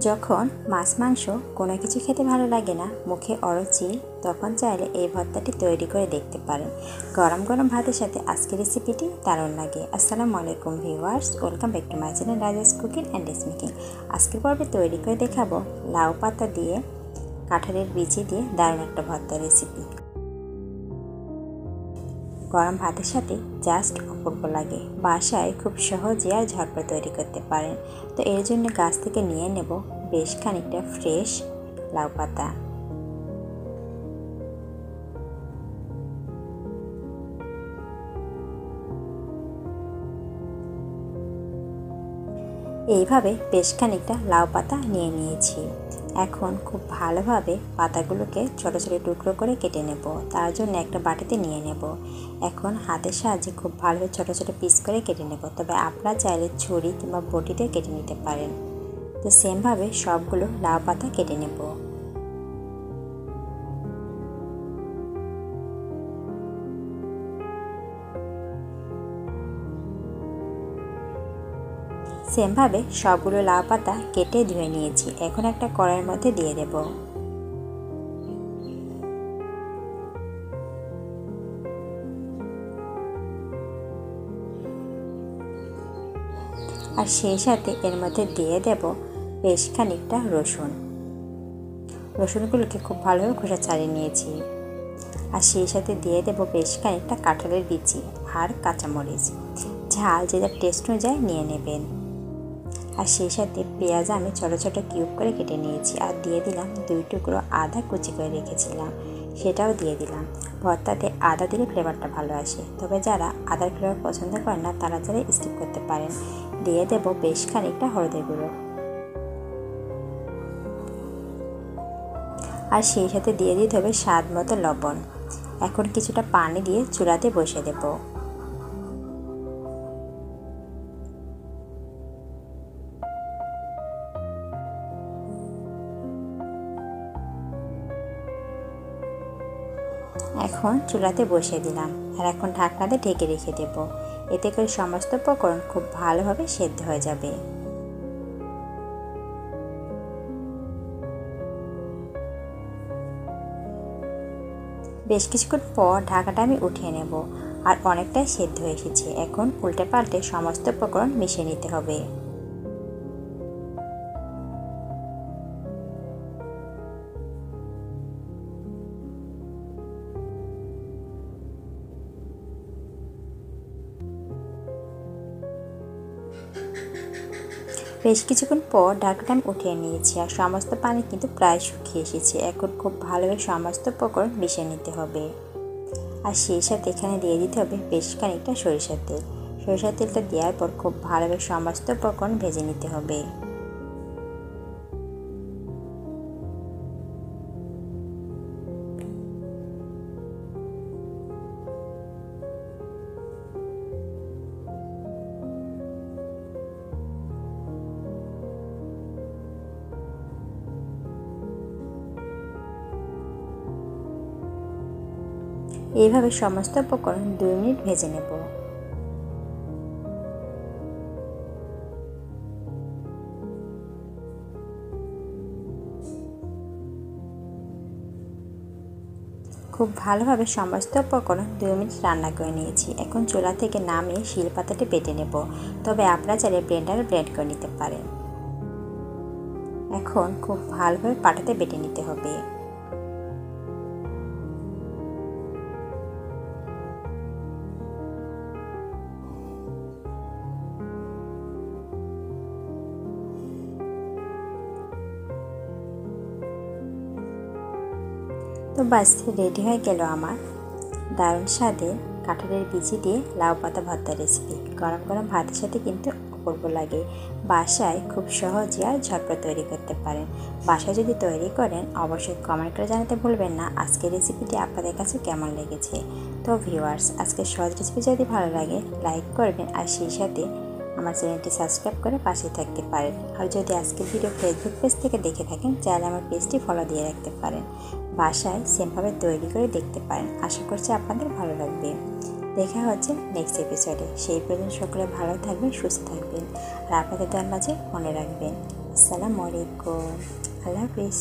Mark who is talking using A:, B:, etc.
A: যখন মাছ মাংস কোনো কিছু খেতে ভালো লাগে না, মুখে অরুচি, তখন চাইলে এই ভর্তাটি তৈরি করে দেখতে পারেন। গরম গরম ভাতের সাথে আজকের রেসিপিটি দারুণ লাগে। আসসালামু আলাইকুম viewers, welcome back to my channel Rajesh cooking and making. আজকের পর্বে তৈরি করে দেখাবো লাউ পাতা দিয়ে, কাঁঠালের বিচি দিয়ে দারুণ একটা ভর্তা রেসিপি। গরম ভাতের সাথে জাস্ট অপূর্ব লাগে। বাসায় খুব সহজে আর ঝটপট তৈরি করতে পারেন। তো এর জন্য গাছ থেকে নিয়ে নেব বেশ খানিকটা ফ্রেশ লাউ পাতা। এইভাবে বেশ খানিকটা লাউ পাতা নিয়ে নিয়েছি। এখন খুব ভালোভাবে পাতাগুলোকে ছোট ছোট টুকরো করে কেটে নেব। তার জন্য একটা বাটিতে নিয়ে নেব। এখন হাতের সাহায্যে খুব ভালোভাবে ছোট ছোট পিস করে কেটে নেব। তবে আপনারা চাইলে ছুরি কিংবা বটিতে কেটে নিতে পারেন। তো সেমভাবে সবগুলো লাউ পাতা কেটে নেব। সেমভাবে সবগুলো লাউ পাতা কেটে ধুয়ে নিয়েছি। এখন একটা কড়াইয়ের মধ্যে দিয়ে দেব। আর সেই সাথে এর মধ্যে দিয়ে দেব বেশ খানিকটা রসুন। রসুনগুলোকে খুব ভালোভাবে খোসা ছাড়িয়ে নিয়েছি। আর সেই সাথে দিয়ে দেব বেশ খানিকটা কাঁঠালের বিচি আর কাঁচামরিচ। ঝাল যেটা টেস্ট অনুযায়ী নিয়ে নেবেন। আর সেই সাথে পেঁয়াজ আমি ছোট ছোট কিউব করে কেটে নিয়েছি। আর দিয়ে দিলাম 2 টুকরো আদা কুচি করে রেখেছিলাম, সেটাও দিয়ে দিলাম। ভর্তাতে আদা দিলে ফ্লেভারটা ভালো আসে। তবে যারা আদার ফ্লেভার পছন্দ করেন না, তারা যারা স্কিপ করতে পারেন। দিয়ে দেব বেশ খানিকটা হলুদের গুঁড়ো। আর সেই সাথে দিয়ে দিতে হবে স্বাদ মতো লবণ। এখন কিছুটা পানি দিয়ে চুলাতে বসিয়ে দেব। এখন চুলাতে বসিয়ে দিলাম। আর এখন ঢাকনাতে ঢেকে রেখে দেব। এতে করে সমস্ত উপকরণ খুব ভালোভাবে সেদ্ধ হয়ে যাবে। বেশ কিছুক্ষণ পর ঢাকাটা আমি উঠিয়ে নেব। আর অনেকটাই সেদ্ধ হয়ে এসেছে। এখন উল্টে পাল্টে সমস্ত উপকরণ মিশিয়ে নিতে হবে। বেশ কিছুক্ষণ পর ঢাকনাটা আমি উঠিয়ে নিয়েছি। আর সমস্ত পানি কিন্তু প্রায় শুকিয়ে এসেছে। এখন খুব ভালোভাবে সমস্ত উপকরণ মিশিয়ে নিতে হবে। আর সেই সাথে এখানে দিয়ে দিতে হবে বেশ খানিকটা সরিষার তেল। সরিষার তেলটা দেওয়ার পর খুব ভালোভাবে সমস্ত উপকরণ ভেজে নিতে হবে। এইভাবে সমস্ত উপকরণ 2 মিনিট ভেজে নেব। খুব ভালোভাবে সমস্ত উপকরণ 2 মিনিট রান্না করে নিয়েছি। এখন চুলা থেকে নামিয়ে শিলপাতাতে বেটে নেব। তবে আপনারা চাইলে ব্লেন্ডারে ব্লেন্ড করে নিতে পারেন। এখন খুব ভালোভাবে পাটাতে বেটে নিতে হবে। তো বাস রেডি হয়ে গেল আমার দারুণ স্বাদে কাঁঠালের বিচি দিয়ে লাউ পাতা ভর্তা রেসিপি। গরম গরম ভাতের সাথে কিন্তু অপূর্ব লাগে। বাসায় খুব সহজে আর ঝটপট তৈরি করতে পারেন। বাসায় যদি তৈরি করেন অবশ্যই কমেন্ট করে জানাতে ভুলবেন না আজকের রেসিপিটি আপনাদের কাছে কেমন লেগেছে। তো ভিউয়ার্স, আজকের সহজ রেসিপি যদি ভালো লাগে লাইক করবেন। আর সেই সাথে আমার চ্যানেলটি সাবস্ক্রাইব করে পাশে থাকতে পারেন। আর যদি আজকের ভিডিও ফেসবুক পেজ থেকে দেখে থাকেন, চাইলে আমার পেজটি ফলো দিয়ে রাখতে পারেন। বাসায় সেমভাবে তৈরি করে দেখতে পারেন। আশা করছি আপনাদের ভালো লাগবে। দেখা হচ্ছে নেক্সট এপিসোডে। সেই পর্যন্ত সকলে ভালো থাকবেন, সুস্থ থাকবেন। আর আপনাদের দল মাঝে মনে রাখবেন। আসসালামু আলাইকুম, আল্লাহ হাফিজ।